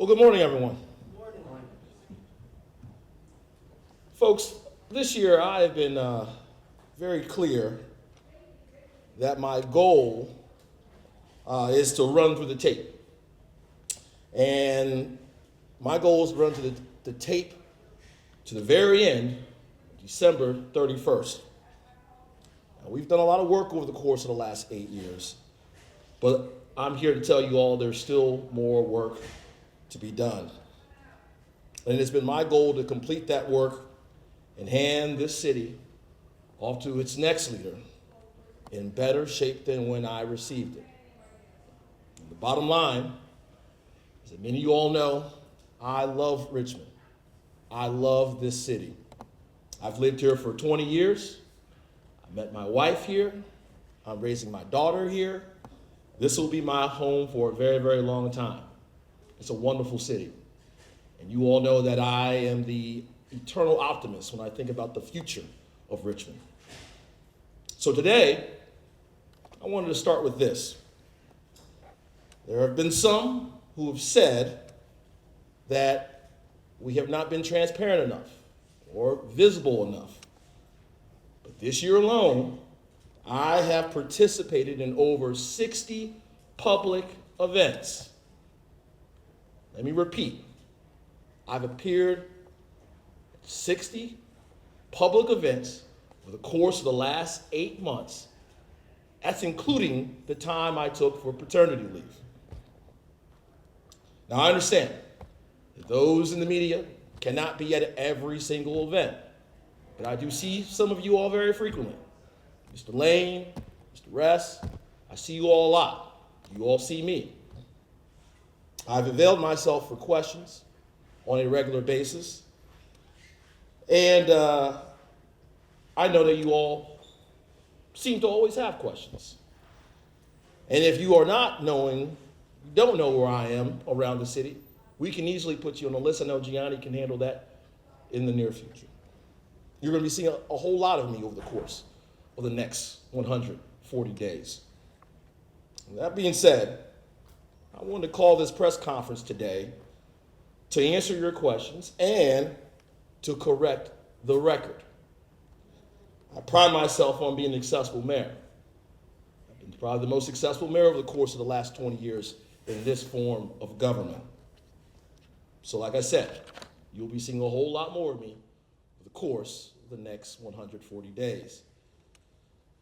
Well, good morning, everyone. Folks, this year I have been very clear that my goal is to run through the tape. And my goal is to run through the tape to the very end, December 31st. Now, we've done a lot of work over the course of the last 8 years, but I'm here to tell you all there's still more work to be done. And it's been my goal to complete that work and hand this city off to its next leader in better shape than when I received it. And the bottom line is that many of you all know I love Richmond. I love this city. I've lived here for 20 years. I met my wife here. I'm raising my daughter here. This will be my home for a very, very long time. It's a wonderful city. And you all know that I am the eternal optimist when I think about the future of Richmond. So today, I wanted to start with this. There have been some who have said that we have not been transparent enough or visible enough. But this year alone, I have participated in over 60 public events. Let me repeat. I've appeared at 60 public events over the course of the last 8 months. That's including the time I took for paternity leave. Now, I understand that those in the media cannot be at every single event, but I do see some of you all very frequently. Mr. Lane, Mr. Ress, I see you all a lot. You all see me. I've availed myself for questions on a regular basis, and I know that you all seem to always have questions. And if you are not knowing, you don't know where I am around the city, we can easily put you on a list. I know Gianni can handle that in the near future. You're going to be seeing a whole lot of me over the course of the next 140 days. And that being said, I wanted to call this press conference today to answer your questions and to correct the record. I pride myself on being an accessible mayor. I've been probably the most successful mayor over the course of the last 20 years in this form of government. So like I said, you'll be seeing a whole lot more of me over the course of the next 140 days.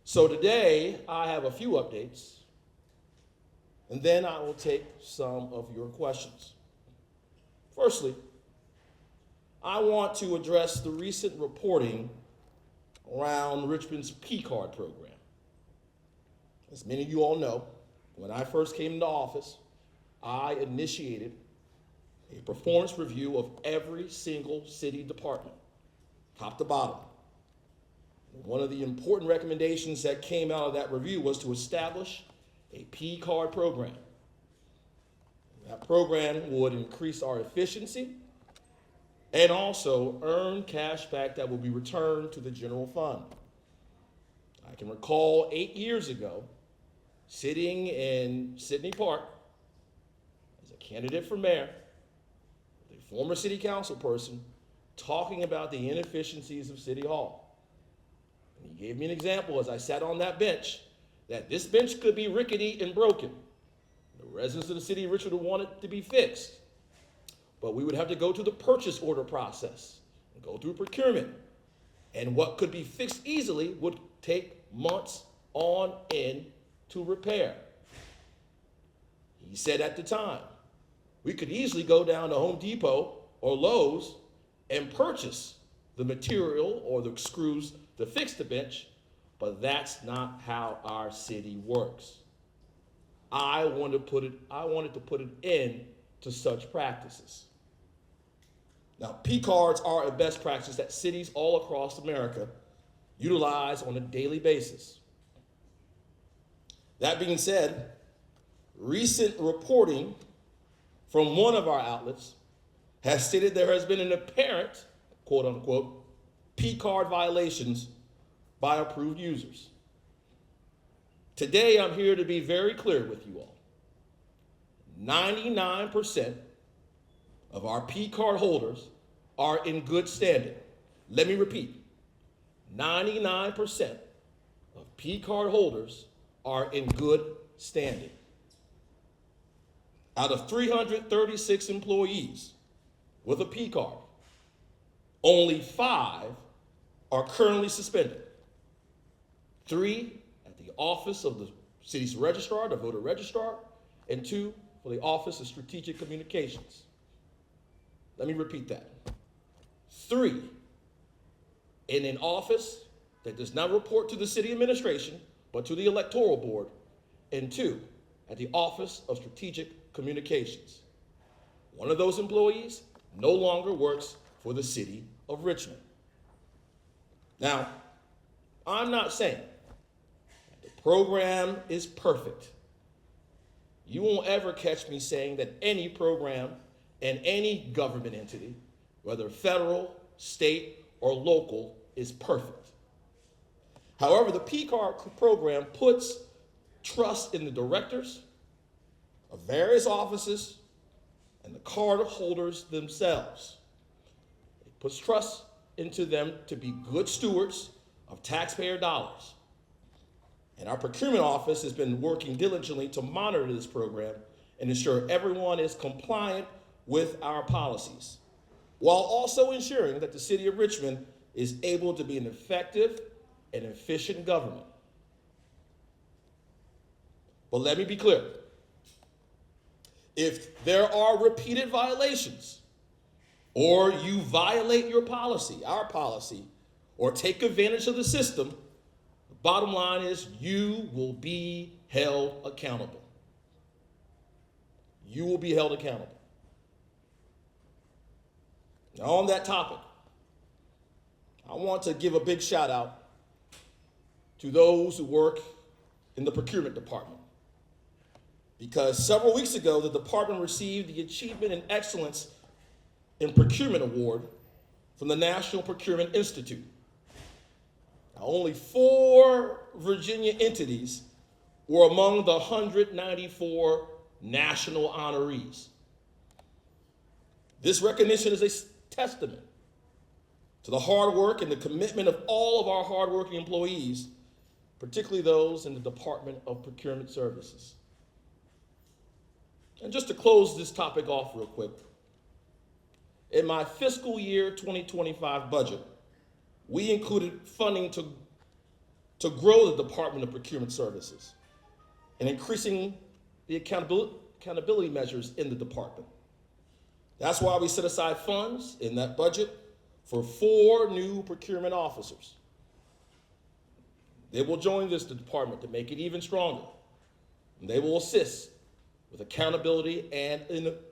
So today, I have a few updates, and then I will take some of your questions. Firstly, I want to address the recent reporting around Richmond's P-Card program. As many of you all know, when I first came into office, I initiated a performance review of every single city department, top to bottom. One of the important recommendations that came out of that review was to establish a P-Card program. That program would increase our efficiency and also earn cash back that will be returned to the general fund. I can recall 8 years ago, sitting in Sydney Park as a candidate for mayor, with a former city council person, talking about the inefficiencies of City Hall. And he gave me an example as I sat on that bench, that this bench could be rickety and broken. The residents of the city of Richmond would want it to be fixed. But we would have to go through the purchase order process and go through procurement. And what could be fixed easily would take months on end to repair. He said at the time, we could easily go down to Home Depot or Lowe's and purchase the material or the screws to fix the bench, but that's not how our city works. I wanted to put an end to such practices. Now, P-cards are a best practice that cities all across America utilize on a daily basis. That being said, recent reporting from one of our outlets has stated there has been an apparent, quote unquote, P-card violations by approved users. Today, I'm here to be very clear with you all. 99% of our P card holders are in good standing. Let me repeat, 99% of P card holders are in good standing. Out of 336 employees with a P card, only 5 are currently suspended. 3 at the office of the city's registrar, the voter registrar, and 2 for the Office of Strategic Communications. Let me repeat that. 3 in an office that does not report to the city administration, but to the electoral board, and 2 at the Office of Strategic Communications. One of those employees no longer works for the city of Richmond. Now, I'm not saying that the program is perfect. You won't ever catch me saying that any program and any government entity, whether federal, state, or local, is perfect. However, the P-Card program puts trust in the directors of various offices and the card holders themselves. It puts trust into them to be good stewards of taxpayer dollars. And our procurement office has been working diligently to monitor this program and ensure everyone is compliant with our policies, while also ensuring that the city of Richmond is able to be an effective and efficient government. But let me be clear. If there are repeated violations, or you violate your policy, our policy, or take advantage of the system, the bottom line is you will be held accountable. You will be held accountable. Now, on that topic, I want to give a big shout out to those who work in the procurement department, because several weeks ago, the department received the Achievement in Excellence in Procurement Award from the National Procurement Institute. Now, only 4 Virginia entities were among the 194 national honorees. This recognition is a testament to the hard work and the commitment of all of our hardworking employees, particularly those in the Department of Procurement Services. And just to close this topic off real quick, in my fiscal year 2025 budget, we included funding to grow the Department of Procurement Services and increasing the accountability measures in the department. That's why we set aside funds in that budget for 4 new procurement officers. They will join this department to make it even stronger, and they will assist with accountability and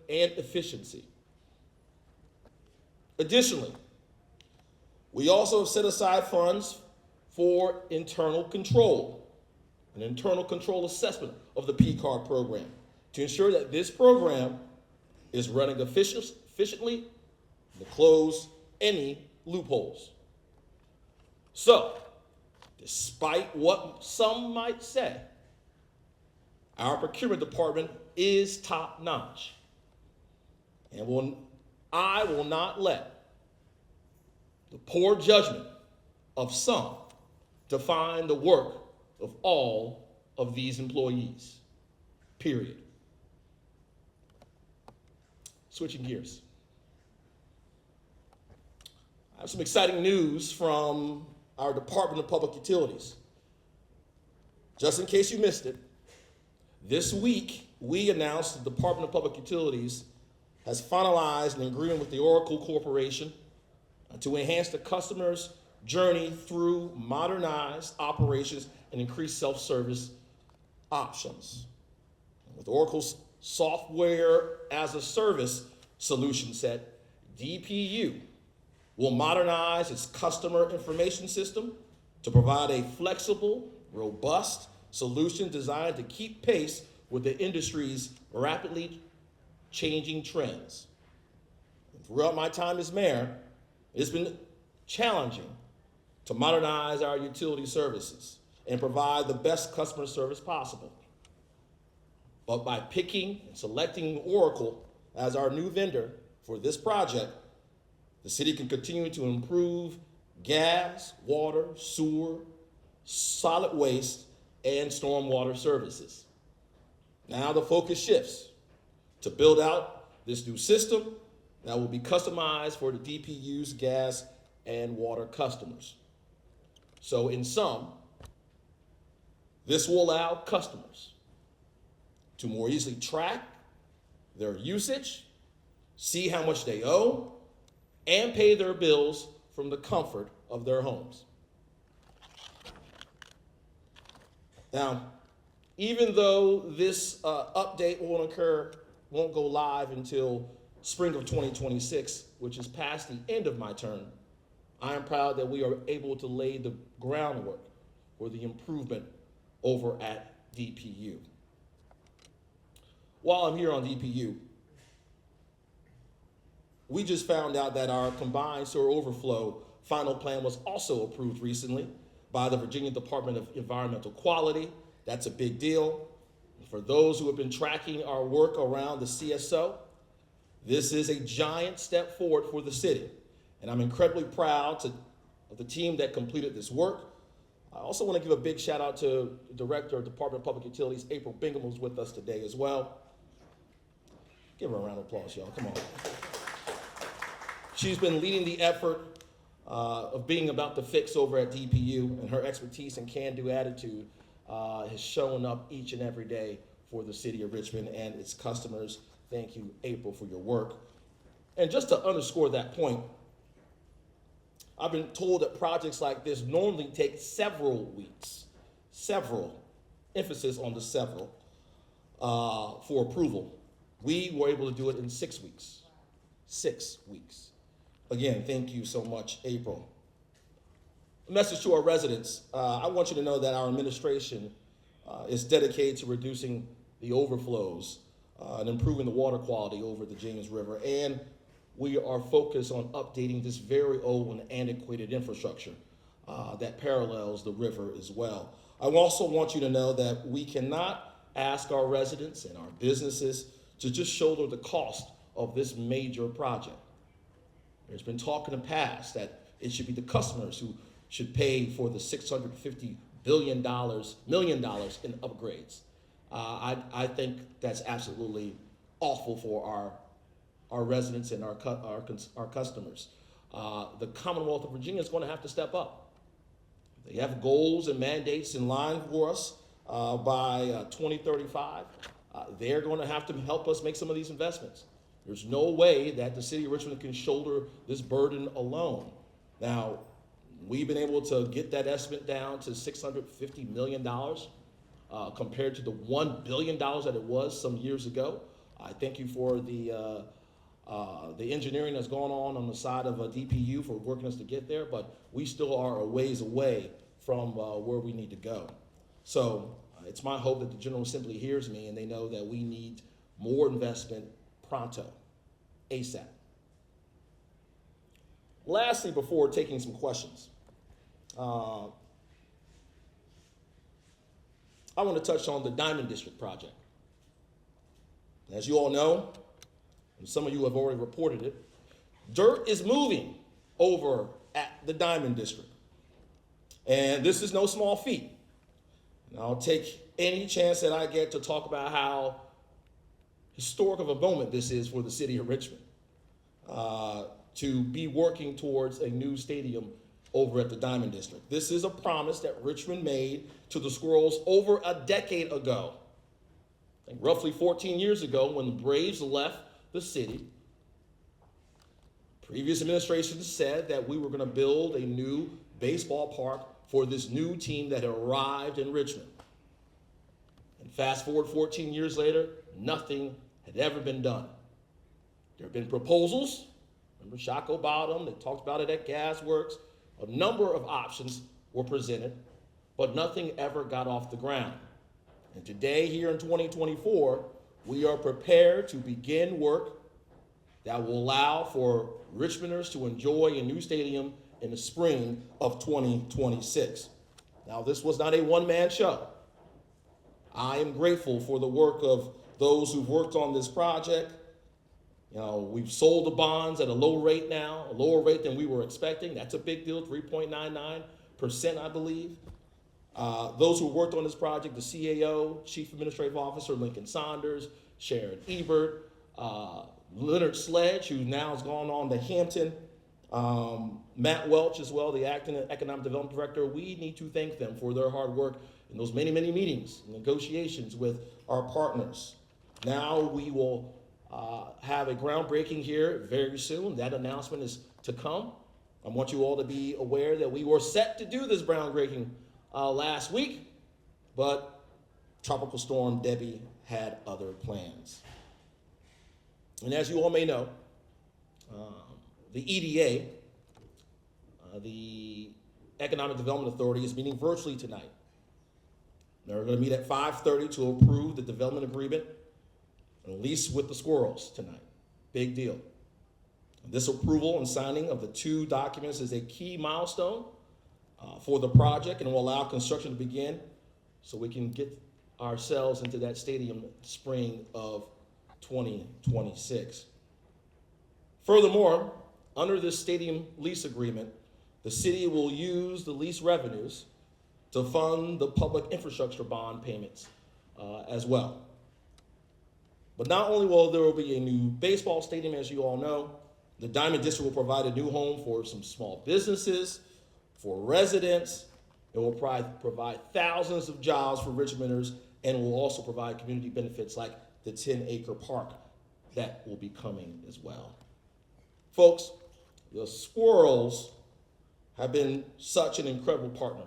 efficiency. Additionally, we also have set aside funds for internal control, an internal control assessment of the P-Card program to ensure that this program is running efficiently to close any loopholes. So, despite what some might say, our procurement department is top-notch, and I will not let the poor judgment of some define the work of all of these employees, period. Switching gears. I have some exciting news from our Department of Public Utilities. Just in case you missed it, this week we announced the Department of Public Utilities has finalized an agreement with the Oracle Corporation to enhance the customer's journey through modernized operations and increased self-service options. With Oracle's software as a service solution set, DPU will modernize its customer information system to provide a flexible, robust solution designed to keep pace with the industry's rapidly changing trends. Throughout my time as mayor, it's been challenging to modernize our utility services and provide the best customer service possible. But by picking and selecting Oracle as our new vendor, for this project, the city can continue to improve gas, water, sewer, solid waste, and stormwater services. Now the focus shifts to build out this new system that will be customized for the DPU's gas and water customers. So in sum, this will allow customers to more easily track their usage, see how much they owe, and pay their bills from the comfort of their homes. Now, even though this update won't go live until spring of 2026, which is past the end of my term, I am proud that we are able to lay the groundwork for the improvement over at DPU. While I'm here on DPU, we just found out that our combined sewer overflow final plan was also approved recently by the Virginia Department of Environmental Quality. That's a big deal. For those who have been tracking our work around the CSO, this is a giant step forward for the city. And I'm incredibly proud of the team that completed this work. I also want to give a big shout out to the Director of Department of Public Utilities, April Bingham, who's with us today as well. Give her a round of applause, y'all, come on. She's been leading the effort of being about the fix over at DPU, and her expertise and can-do attitude has shown up each and every day for the city of Richmond and its customers. Thank you, April, for your work. And just to underscore that point, I've been told that projects like this normally take several weeks, emphasis on the several, for approval. We were able to do it in 6 weeks. 6 weeks. Again, thank you so much, April. A message to our residents. I want you to know that our administration is dedicated to reducing the overflows and improving the water quality over the James River. And we are focused on updating this very old and antiquated infrastructure that parallels the river as well. I also want you to know that we cannot ask our residents and our businesses to just shoulder the cost of this major project. There's been talk in the past that it should be the customers who should pay for the $650 million in upgrades. I think that's absolutely awful for our residents and our customers. The Commonwealth of Virginia is going to have to step up. They have goals and mandates in line for us by 2035. They're going to have to help us make some of these investments. There's no way that the city of Richmond can shoulder this burden alone. Now, we've been able to get that estimate down to $650 million compared to the $1 billion that it was some years ago. I thank you for the engineering that's gone on the side of DPU for working us to get there, but we still are a ways away from where we need to go. So it's my hope that the General Assembly hears me and they know that we need more investment pronto, ASAP. Lastly, before taking some questions, I want to touch on the Diamond District project. As you all know, and some of you have already reported it, dirt is moving over at the Diamond District. And this is no small feat. And I'll take any chance that I get to talk about how historic of a moment this is for the city of Richmond to be working towards a new stadium over at the Diamond District. This is a promise that Richmond made to the Squirrels over a decade ago. I think roughly 14 years ago when the Braves left the city. Previous administrations said that we were going to build a new baseball park for this new team that had arrived in Richmond. And fast forward 14 years later, nothing had ever been done. There have been proposals. Remember Shockoe Bottom, they talked about it at Gasworks. A number of options were presented, but nothing ever got off the ground. And today, here in 2024, we are prepared to begin work that will allow for Richmonders to enjoy a new stadium in the spring of 2026. Now, this was not a one-man show. I am grateful for the work of those who've worked on this project. We've sold the bonds at a low rate now, a lower rate than we were expecting. That's a big deal, 3.99%, I believe. Those who worked on this project, the CAO, Chief Administrative Officer Lincoln Saunders, Sharon Ebert, Leonard Sledge, who now has gone on to Hampton, Matt Welch as well, the acting economic development director. We need to thank them for their hard work in those many, many meetings, negotiations with our partners. Now we will have a groundbreaking here very soon. That announcement is to come. I want you all to be aware that we were set to do this groundbreaking last week, but Tropical Storm Debbie had other plans. And as you all may know, the EDA, the Economic Development Authority, is meeting virtually tonight. They're going to meet at 5:30 to approve the development agreement and lease with the Squirrels tonight. Big deal. This approval and signing of the two documents is a key milestone for the project and will allow construction to begin so we can get ourselves into that stadium spring of 2026. Furthermore, under this stadium lease agreement, the city will use the lease revenues to fund the public infrastructure bond payments as well. But not only will there be a new baseball stadium, as you all know, the Diamond District will provide a new home for some small businesses, for residents. It will provide thousands of jobs for Richmonders, and will also provide community benefits like the 10-acre park that will be coming as well. Folks, the Squirrels have been such an incredible partner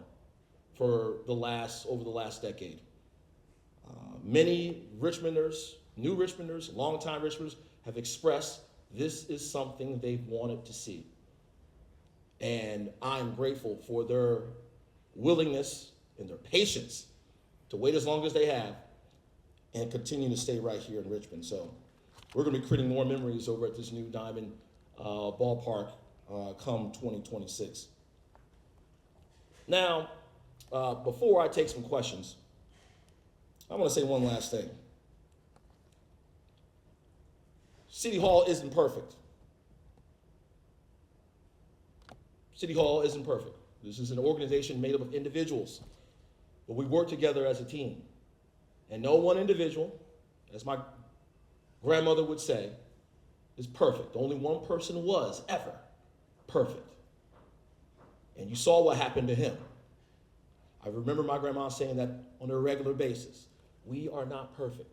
over the last decade. Many Richmonders, new Richmonders, longtime Richmonders have expressed this is something they've wanted to see. And I'm grateful for their willingness and their patience to wait as long as they have and continue to stay right here in Richmond. So we're going to be creating more memories over at this new Diamond ballpark come 2026. Now, before I take some questions, I want to say one last thing. City Hall isn't perfect. City Hall isn't perfect. This is an organization made up of individuals, but we work together as a team. And no one individual, as my grandmother would say, is perfect. Only one person was ever perfect. And you saw what happened to him. I remember my grandma saying that on a regular basis. We are not perfect.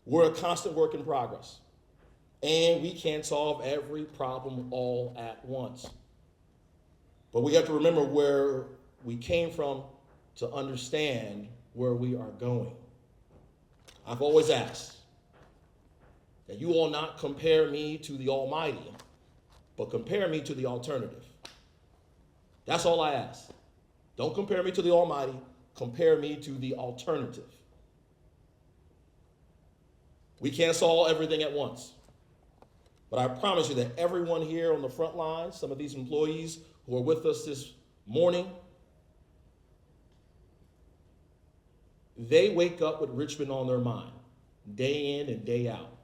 We're a constant work in progress. And we can't solve every problem all at once. But we have to remember where we came from to understand where we are going. I've always asked that you all not compare me to the Almighty, but compare me to the alternative. That's all I ask. Don't compare me to the Almighty, compare me to the alternative. We can't solve everything at once. But I promise you that everyone here on the front lines, some of these employees who are with us this morning, they wake up with Richmond on their mind, day in and day out.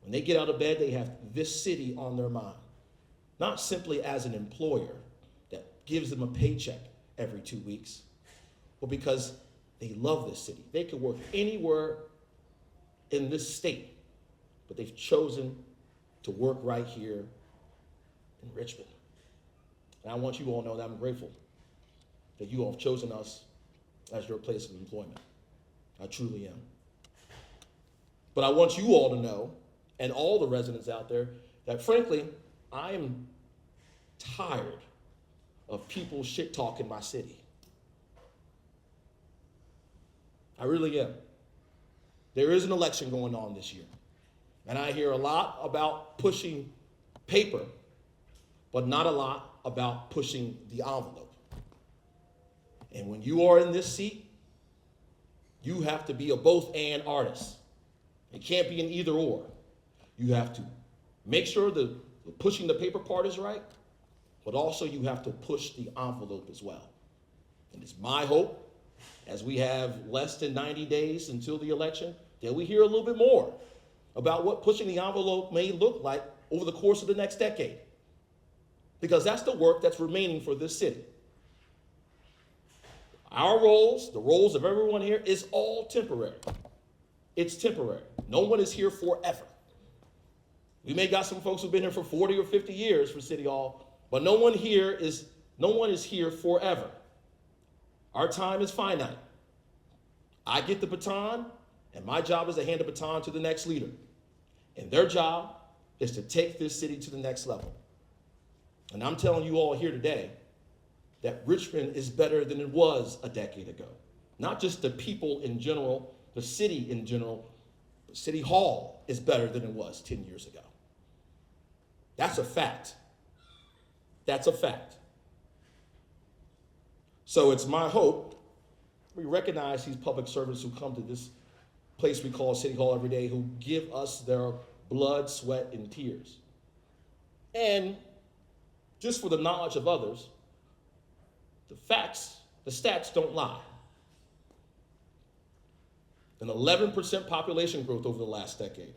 When they get out of bed, they have this city on their mind. Not simply as an employer that gives them a paycheck every 2 weeks, but because they love this city. They could work anywhere in this state, but they've chosen to work right here in Richmond. And I want you all to know that I'm grateful that you all have chosen us as your place of employment. I truly am. But I want you all to know, and all the residents out there, that frankly, I am tired of people shit-talking my city. I really am. There is an election going on this year. And I hear a lot about pushing paper, but not a lot about pushing the envelope. And when you are in this seat, you have to be a both-and artist. It can't be an either-or. You have to make sure the pushing the paper part is right, but also you have to push the envelope as well. And it's my hope, as we have less than 90 days until the election, that we hear a little bit more about what pushing the envelope may look like over the course of the next decade. Because that's the work that's remaining for this city. Our roles, the roles of everyone here, is all temporary. It's temporary. No one is here forever. We may got some folks who've been here for 40 or 50 years for City Hall, but no one is here forever. Our time is finite. I get the baton, and my job is to hand the baton to the next leader. And their job is to take this city to the next level. And I'm telling you all here today that Richmond is better than it was a decade ago. Not just the people in general, the city in general, but City Hall is better than it was 10 years ago. That's a fact. That's a fact. So it's my hope we recognize these public servants who come to this place we call City Hall every day, who give us their blood, sweat, and tears. And just for the knowledge of others, the stats don't lie. An 11% population growth over the last decade,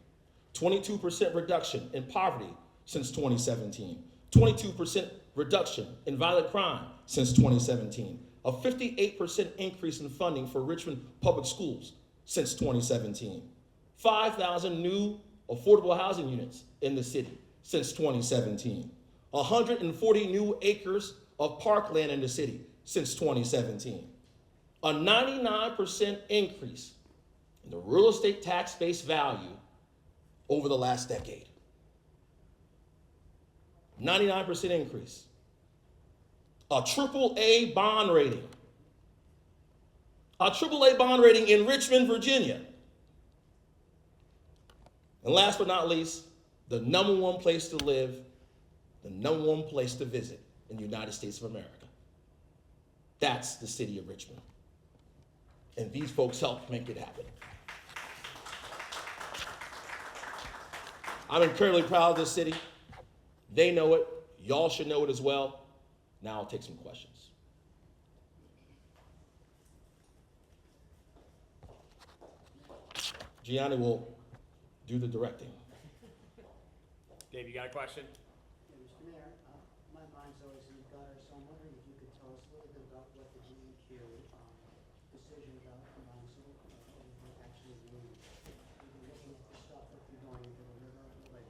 22% reduction in poverty since 2017, 22% reduction in violent crime since 2017, a 58% increase in funding for Richmond public schools since 2017, 5,000 new affordable housing units in the city since 2017, 140 new acres of parkland in the city since 2017, a 99% increase in the real estate tax base value over the last decade. 99% increase. A AAA bond rating. A AAA bond rating in Richmond, Virginia. And last but not least, the number one place to live, the number one place to visit in the United States of America. That's the city of Richmond. And these folks helped make it happen. I'm incredibly proud of this city. They know it. Y'all should know it as well. Now I'll take some questions. Gianni will do the directing. Dave, you got a question? Yeah, Mr. Mayor, my mind's always in the gutter, so I'm wondering if you could tell us a little bit about what the DEQ decision about combining civil actually means. We've been looking at the stuff that you're going into the river, like,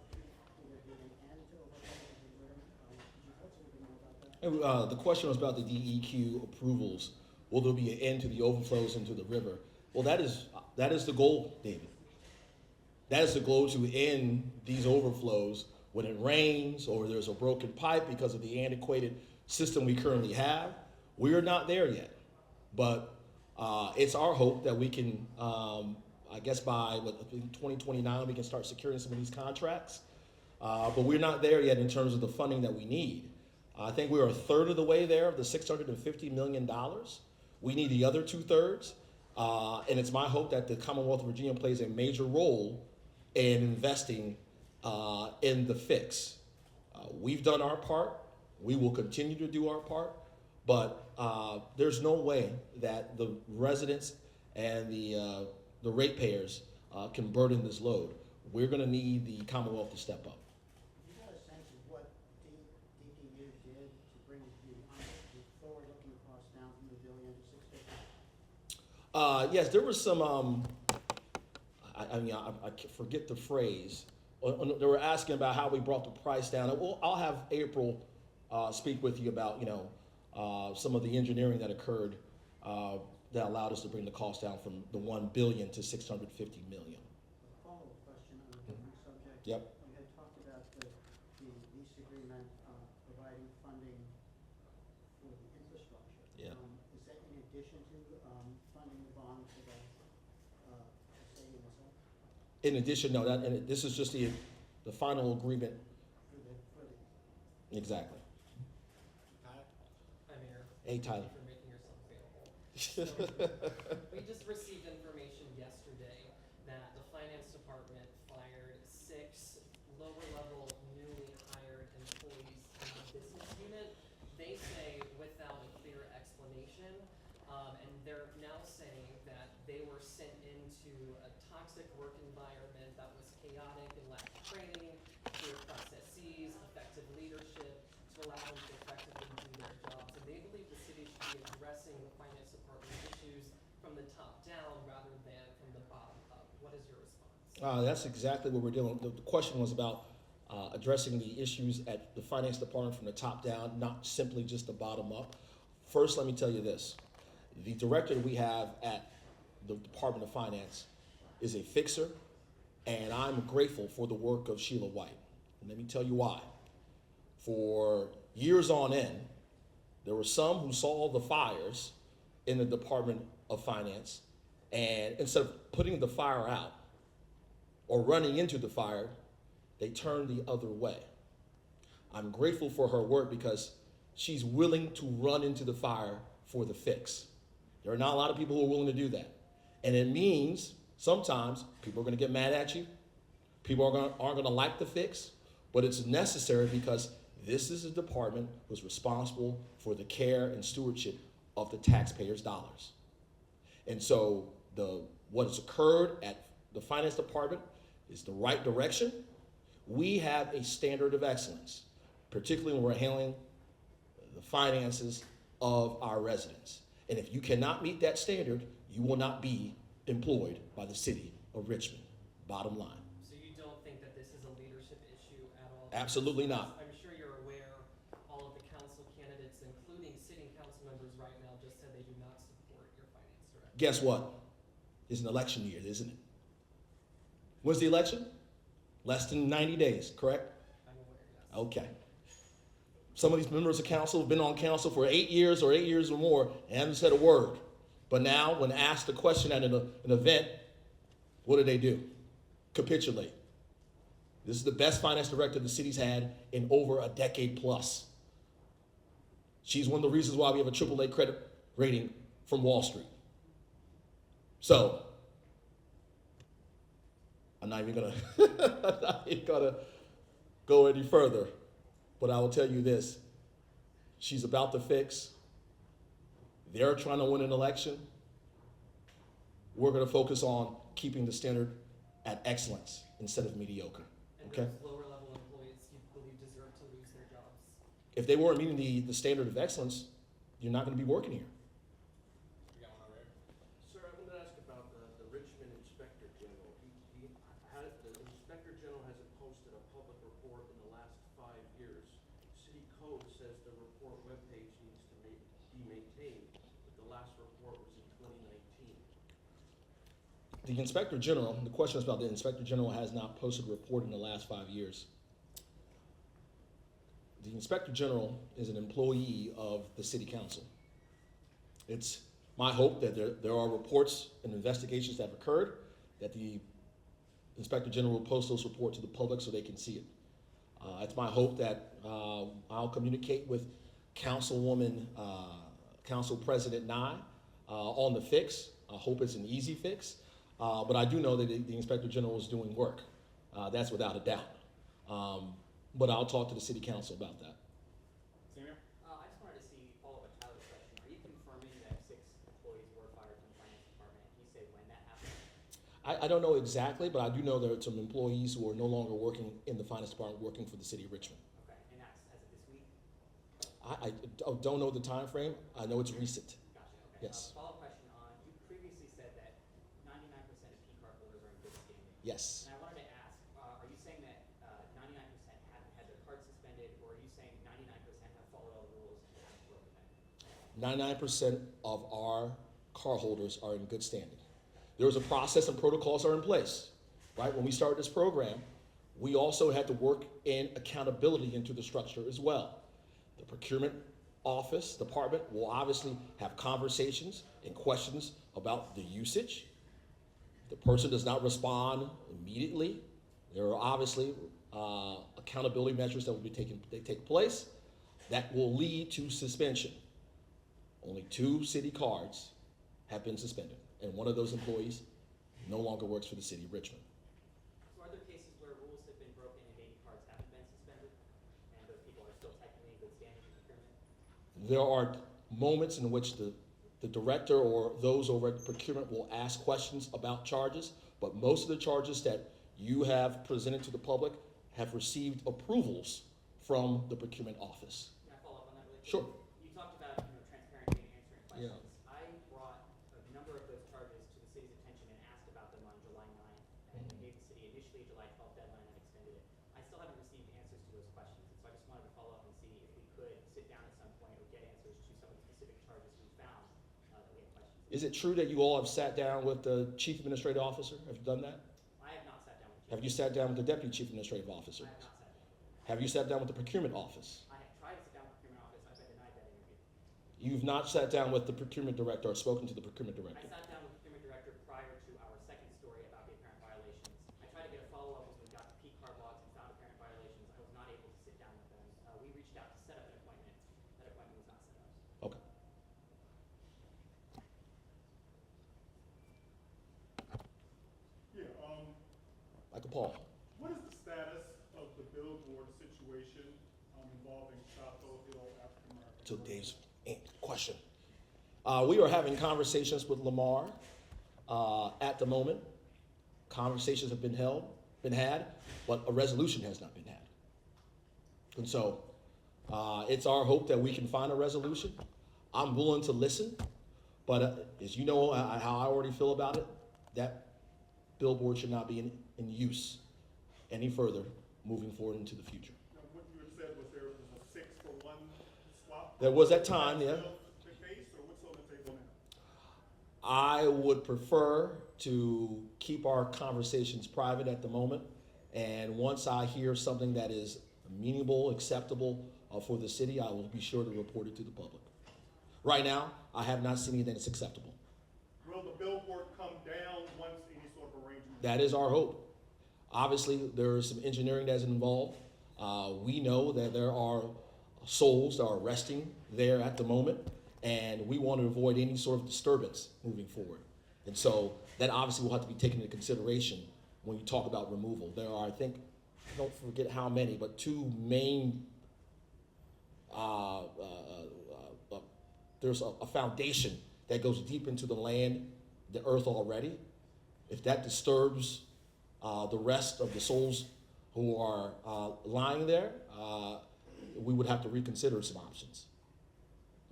will there be an end to overflowing into the river? Could you tell us a little bit more about that? The question was about the DEQ approvals. Will there be an end to the overflows into the river? Well, that is the goal, David. That is the goal, to end these overflows when it rains or there's a broken pipe because of the antiquated system we currently have. We are not there yet, but it's our hope that we can, I guess by 2029, we can start securing some of these contracts. But we're not there yet in terms of the funding that we need. I think we're a third of the way there of the $650 million. We need the other 2/3. And it's my hope that the Commonwealth of Virginia plays a major role in investing in the fix. We've done our part. We will continue to do our part. But there's no way that the residents and the ratepayers can burden this load. We're going to need the Commonwealth to step up. You got a sense of what DPU did to bring the forward-looking costs down from the billion to 650? Yes, there was some, I forget the phrase. They were asking about how we brought the price down. Well, I'll have April speak with you about, some of the engineering that occurred that allowed us to bring the cost down from the $1 billion to $650 million. A follow-up question on a different subject. Yep. We had talked about the lease agreement providing funding for the infrastructure. Yeah. Is that in addition to funding the bond for the stadium itself? In addition, no, this is just the final agreement. Exactly. Hi, Mayor. Hey, Tyler. Thank you for making yourself available. We just received information yesterday that the finance department fired 6 lower-level, newly hired employees in the business unit. They say without a clear explanation, and they're now saying that they were sent into a toxic work environment that was chaotic and lack of training, clear processes, effective leadership to allow them to effectively do their jobs. And they believe the city should be addressing the finance department issues from the top down rather than from the bottom up. What is your response? That's exactly what we're dealing with. The question was about addressing the issues at the finance department from the top down, not simply just the bottom up. First, let me tell you this. The director we have at the Department of Finance is a fixer, and I'm grateful for the work of Sheila White. And let me tell you why. For years on end, there were some who saw the fires in the Department of Finance, and instead of putting the fire out or running into the fire, they turned the other way. I'm grateful for her work because she's willing to run into the fire for the fix. There are not a lot of people who are willing to do that. And it means sometimes people are going to get mad at you. People aren't going to like the fix, but it's necessary because this is a department who's responsible for the care and stewardship of the taxpayers' dollars. And so what has occurred at the finance department is the right direction. We have a standard of excellence, particularly when we're handling the finances of our residents. And if you cannot meet that standard, you will not be employed by the city of Richmond, bottom line. So you don't think that this is a leadership issue at all? Absolutely not. I'm sure you're aware all of the council candidates, including sitting council members right now, just said they do not support your finance director. Guess what? It's an election year, isn't it? When's the election? Less than 90 days, correct? I'm aware, yes. Okay. Some of these members of council have been on council for 8 years or 8 years or more and haven't said a word. But now, when asked a question at an event, what do? Capitulate. This is the best finance director the city's had in over a decade plus. She's one of the reasons why we have a AAA credit rating from Wall Street. So, I'm not even gonna go any further, but I will tell you this. She's about to fix. They're trying to win an election. We're gonna focus on keeping the standard at excellence instead of mediocre, And okay? those lower level employees you believe deserve to lose their jobs? If they weren't meeting the standard of excellence, you're not gonna be working here. We got one over here. Sir, I wanted to ask about the Richmond Inspector General. The Inspector General hasn't posted a public report in the last 5 years. City code says the report webpage needs to be maintained, but the last report was in 2019. The Inspector General, the question is about the Inspector General has not posted a report in the last 5 years. The Inspector General is an employee of the City Council. It's my hope that there are reports and investigations that have occurred, that the Inspector General will post those reports to the public so they can see it. It's my hope that I'll communicate with Councilwoman, Council President Nye on the fix. I hope it's an easy fix, but I do know that the Inspector General is doing work. That's without a doubt. But I'll talk to the City Council about that. Samir? I just wanted to follow up on Tyler's question. Are you confirming that 6 employees were fired from the finance department? Can you say when that happened? I don't know exactly, but I do know there are some employees who are no longer working in the finance department, working for the city of Richmond. Okay, and that's as of this week? I don't know the time frame. I know it's recent. Gotcha, okay. Yes. Follow-up question on, you previously said that 99% of P-card holders are in good standing. Yes. And I wanted to ask, are you saying that 99% haven't had their cards suspended, or are you saying 99% have followed all the rules and haven't broken them? 99% of our car holders are in good standing. There's a process and protocols are in place, right? When we started this program, we also had to work in accountability into the structure as well. The procurement office, department will obviously have conversations and questions about the usage. If the person does not respond immediately, there are obviously accountability measures that will be take place that will lead to suspension. Only 2 city cards have been suspended, and one of those employees no longer works for the city of Richmond. So are there cases where rules have been broken and maybe cards haven't been suspended, and those people are still technically in good standing in procurement? There are moments in which the director or those over at procurement will ask questions about charges, but most of the charges that you have presented to the public have received approvals from the procurement office. Can I follow up on that really quick? Sure. You talked about, transparency and answering Yeah. questions. I brought a number of those charges to the city's attention and asked about them on July 9th, and gave the city initially a July 12th deadline and extended it. I still haven't received answers to those questions, and so I just wanted to follow up and see if we could sit down at some point or get answers to some of the specific charges we found that we have questions. Is it true that you all have sat down with the chief administrative officer? Have you done that? I have not sat down with you. Have you sat down with the deputy chief administrative officer? I have not sat down. Have you sat down with the procurement office? I have tried to sit down with the procurement office. I've been denied that interview. You've not sat down with the procurement director or spoken to the procurement I director? sat down with the procurement director prior to our second story about the apparent violations. I tried to get a follow-up as we got the P card logs and found apparent violations. I was not able to sit down with them. We reached out to set up an appointment. That appointment was not set up. Okay. Yeah, Michael Paul. what is the status of the billboard situation, involving Chapel Hill African American? To Dave's question. We are having conversations with Lamar at the moment. Conversations have been had, but a resolution has not been had. And so it's our hope that we can find a resolution. I'm willing to listen, but as you know how I already feel about it, that billboard should not be in use any further moving forward into the future. Now, what you had said was there was a 6-for-1 swap? There was that time, yeah. Is that still the case, or what's on the table now? I would prefer to keep our conversations private at the moment. And once I hear something that is amenable, acceptable for the city, I will be sure to report it to the public. Right now, I have not seen anything that's acceptable. Will the billboard come down once any sort of arrangement? That is our hope. Obviously, there is some engineering that's involved. We know that there are souls that are resting there at the moment, and we want to avoid any sort of disturbance moving forward. And so that obviously will have to be taken into consideration when you talk about removal. There are, I think, I don't forget how many, but two main, there's a foundation that goes deep into the land, the earth already. If that disturbs the rest of the souls who are lying there, we would have to reconsider some options.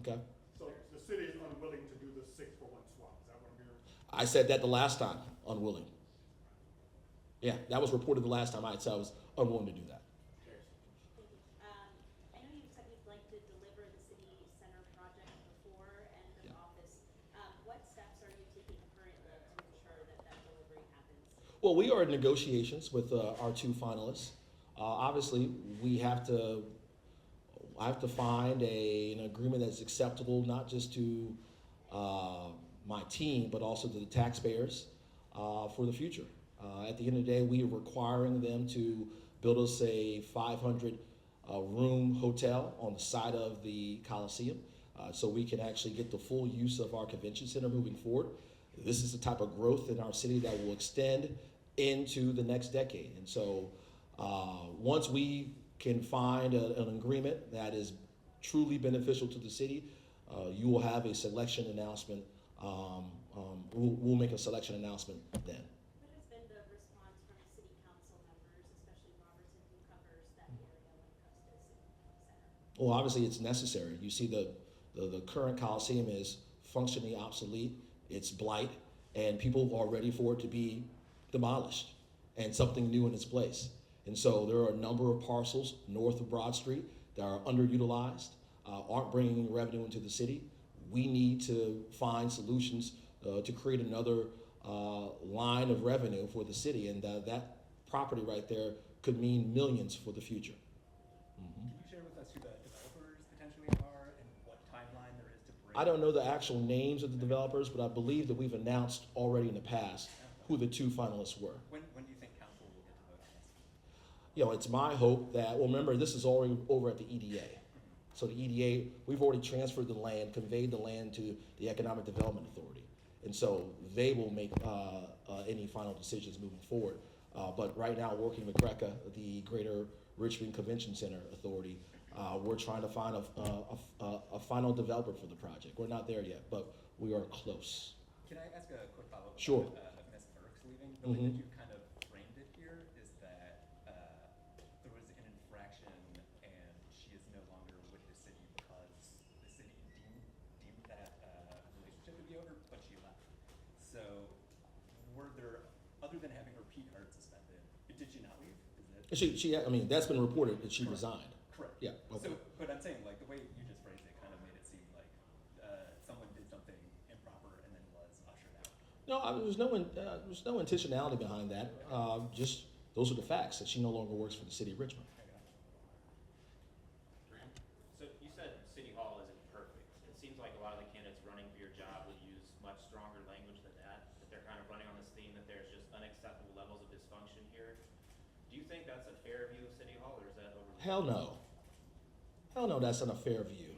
Okay? So the city is unwilling to do the 6-for-1 swap, is that what I'm hearing? I said that the last time, unwilling. Yeah, that was reported the last time I said I was unwilling to do that. I know you said you'd like to deliver the city center project before end of office. What steps are you taking currently to ensure that that delivery happens? Well, we are in negotiations with our two finalists. Obviously, I have to find an agreement that's acceptable not just to my team, but also to the taxpayers for the future. At the end of the day, we are requiring them to build us a 500 room hotel on the side of the Coliseum so we can actually get the full use of our convention center moving forward. This is the type of growth in our city that will extend into the next decade. And so once we can find an agreement that is truly beneficial to the city, you will have a selection announcement. We'll make a selection announcement then. What has been the response from city council members, especially Robertson, who covers that area when it comes to city center? Well, obviously, it's necessary. You see, the current Coliseum is functionally obsolete. It's blight, and people are ready for it to be demolished and something new in its place. And so there are a number of parcels north of Broad Street that are underutilized, aren't bringing any revenue into the city. We need to find solutions to create another line of revenue for the city, and that property right there could mean millions for the future. Can you share with us who the developers potentially are and what timeline there is to bring? I don't know the actual names of the developers, but I believe that we've announced already in the past who the two finalists were. When do you think council will get to vote on this? You know, it's my hope that, well, remember, this is already over at the EDA. So the EDA, we've already transferred the land, conveyed the land to the Economic Development Authority. And so they will make any final decisions moving forward. But right now, working with CRECA, the Greater Richmond Convention Center Authority, we're trying to find a final developer for the project. We're not there yet, but we are close. Can I ask a quick follow-up? Sure. Of Ms. Burke's leaving, the way that you kind of framed it here, other than having her P card suspended, did she not leave? Is it? I mean, that's been reported that she resigned. Correct. Yeah, okay. So, but I'm saying, like, the way you just phrased it kind of made it seem like someone did something improper and then was ushered out. No, there's no intentionality behind that. Just those are the facts, that she no longer works for the city of Richmond. Graham? So you said City Hall isn't perfect. It seems like a lot of the candidates running for your job would use much stronger language than that they're kind of running on this theme that there's just unacceptable levels of dysfunction here. Do you think that's a fair view of City Hall, or is that over? Hell no. Hell no, that's not a fair view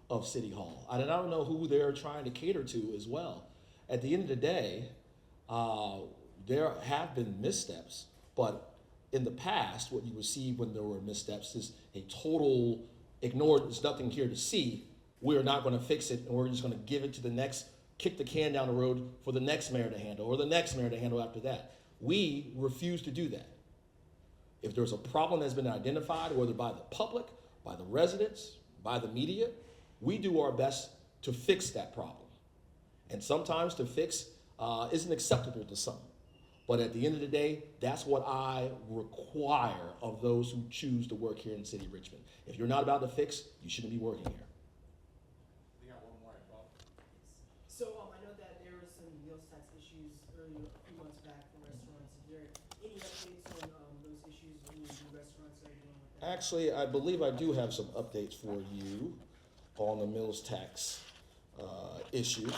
of City Hall. And I don't know who they're trying to cater to as well. At the end of the day, there have been missteps, but in the past, what you receive when there were missteps is a total ignored, there's nothing here to see, we're not going to fix it, and we're just going to give it to the next, kick the can down the road for the next mayor to handle, or the next mayor to handle after that. We refuse to do that. If there's a problem that's been identified, whether by the public, by the residents, by the media, we do our best to fix that problem. And sometimes to fix isn't acceptable to some. But at the end of the day, that's what I require of those who choose to work here in the city of Richmond. If you're not about to fix, you shouldn't be working here. We got one more, Bob. So, I know that there were some meals tax issues earlier, a few months back for restaurants. Is there any updates on those issues in the restaurants that are dealing with that? Actually, I believe I do have some updates for you on the mills tax issue.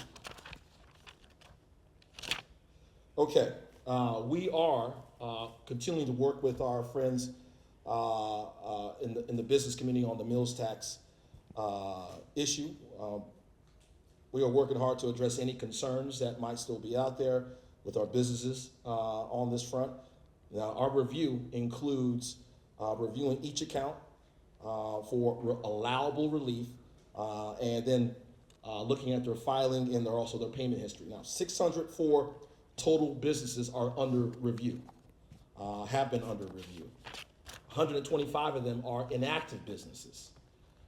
Okay, we are continuing to work with our friends in the business community on the mills tax issue. We are working hard to address any concerns that might still be out there with our businesses on this front. Now, our review includes reviewing each account for allowable relief, and then looking at their filing and also their payment history. Now, 604 total businesses are under review, have been under review. 125 of them are inactive businesses.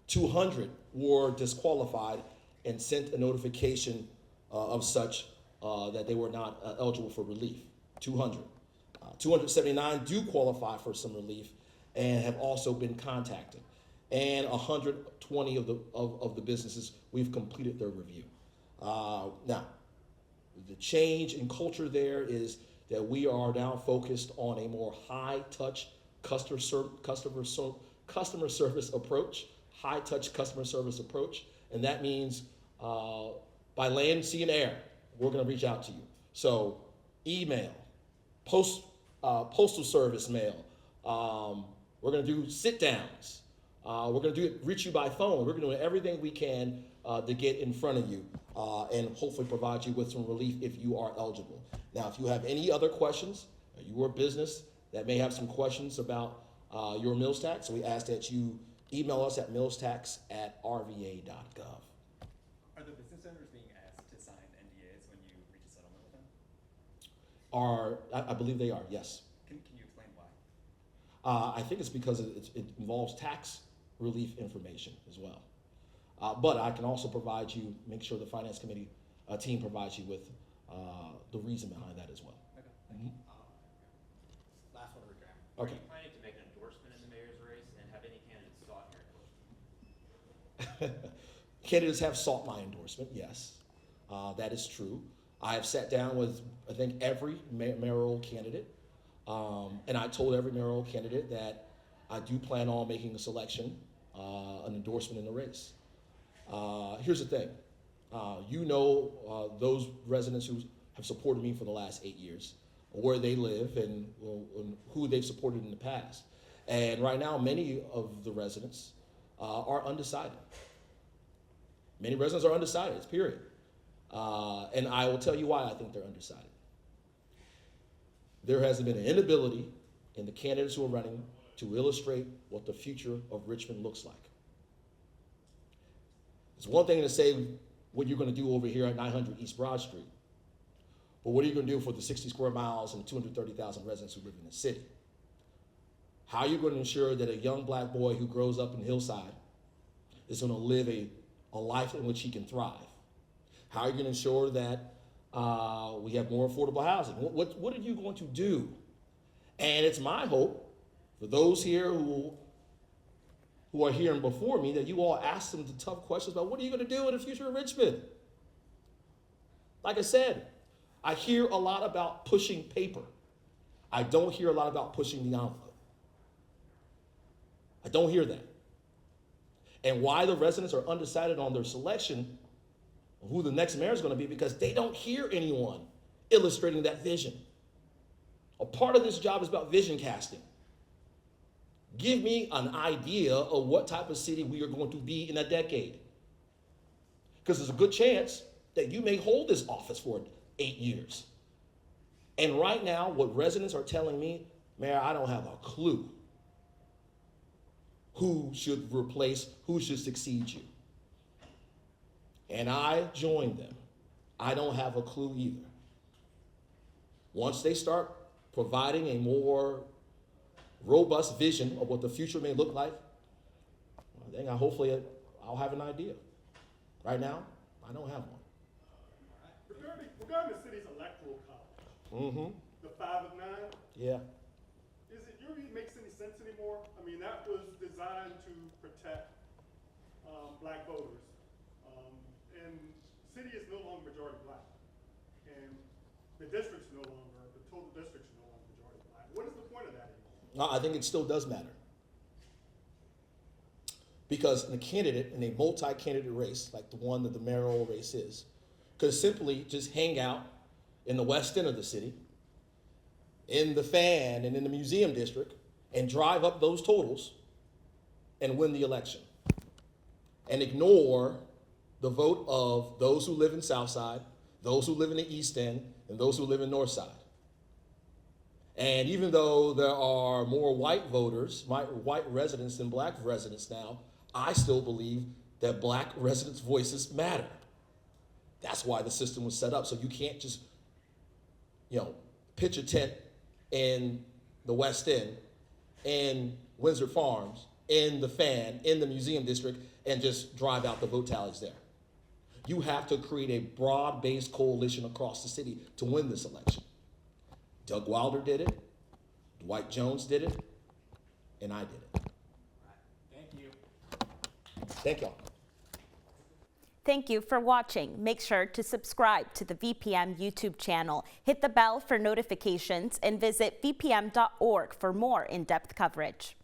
200 were disqualified and sent a notification of such that they were not eligible for relief. 200. 279 do qualify for some relief and have also been contacted. And 120 of the businesses, we've completed their review. Now, the change in culture there is that we are now focused on a more high-touch customer service approach, high-touch customer service approach, and that means by land, sea, and air, we're going to reach out to you. So, email, postal service mail. We're going to do sit-downs. We're going to reach you by phone. We're going to do everything we can to get in front of you and hopefully provide you with some relief if you are eligible. Now, if you have any other questions, you are a business that may have some questions about your mills tax, we ask that you email us at millstax@rva.gov. Are the business owners being asked to sign NDAs when you reach a settlement with them? I believe they are, yes. Can you explain why? I think it's because it involves tax relief information as well. But I can also provide you, make sure the finance committee team provides you with the reason behind that as well. Okay. Mhm. Last one, Graham. Are Okay. you planning to make an endorsement in the mayor's race, and have any candidates sought your endorsement? Candidates have sought my endorsement, yes. That is true. I have sat down with, I think, every mayoral candidate, and I told every mayoral candidate that I do plan on making a selection, an endorsement in the race. Here's the thing. Those residents who have supported me for the last 8 years, where they live and who they've supported in the past. And right now, many of the residents are undecided. Many residents are undecided, it's period. And I will tell you why I think they're undecided. There has been an inability in the candidates who are running to illustrate what the future of Richmond looks like. It's one thing to say what you're going to do over here at 900 East Broad Street, but what are you going to do for the 60 square miles and 230,000 residents who live in the city? How are you going to ensure that a young black boy who grows up in Hillside is going to live a life in which he can thrive? How are you going to ensure that We have more affordable housing. What are you going to do? And it's my hope for those here who are hearing before me that you all ask them the tough questions about what are you going to do in the future of Richmond? Like I said, I hear a lot about pushing paper. I don't hear a lot about pushing the envelope. I don't hear that. And why the residents are undecided on their selection of who the next mayor is going to be, because they don't hear anyone illustrating that vision. A part of this job is about vision casting. Give me an idea of what type of city we are going to be in a decade. Because there's a good chance that you may hold this office for 8 years. And right now, what residents are telling me, Mayor, I don't have a clue who should replace, who should succeed you. And I join them. I don't have a clue either. Once they start providing a more robust vision of what the future may look like, then hopefully I'll have an idea. Right now, I don't have one. Regarding the city's electoral college, the 5 of 9, Yeah. is it really makes any sense anymore? I mean, that was designed to protect black voters. And the city is no longer majority black. And the district's no longer, the total district's no longer majority black. What is the point of that anymore? No, I think it still does matter. Because in a multi-candidate race, like the one that the mayoral race is, could simply just hang out in the west end of the city, in the fan and in the museum district, and drive up those totals and win the election. And ignore the vote of those who live in South Side, those who live in the East End, and those who live in North Side. And even though there are more white voters, white residents than black residents now, I still believe that black residents' voices matter. That's why the system was set up. So you can't just, pitch a tent in the West End, in Windsor Farms, in the fan, in the museum district, and just drive out the vote tallies there. You have to create a broad-based coalition across the city to win this election. Doug Wilder did it, Dwight Jones did it, and I did it. Thank you. Thank y'all. Thank you for watching. Make sure to subscribe to the VPM YouTube channel, hit the bell for notifications, and visit vpm.org for more in-depth coverage.